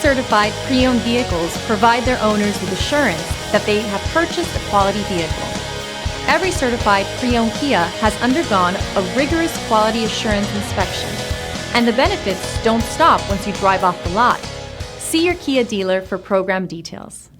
certified pre-owned vehicles provide their owners with assurance that they have purchased a quality vehicle. Every certified pre-owned Kia has undergone a rigorous quality assurance inspection, and the benefits don't stop once you drive off the lot. See your Kia dealer for program details.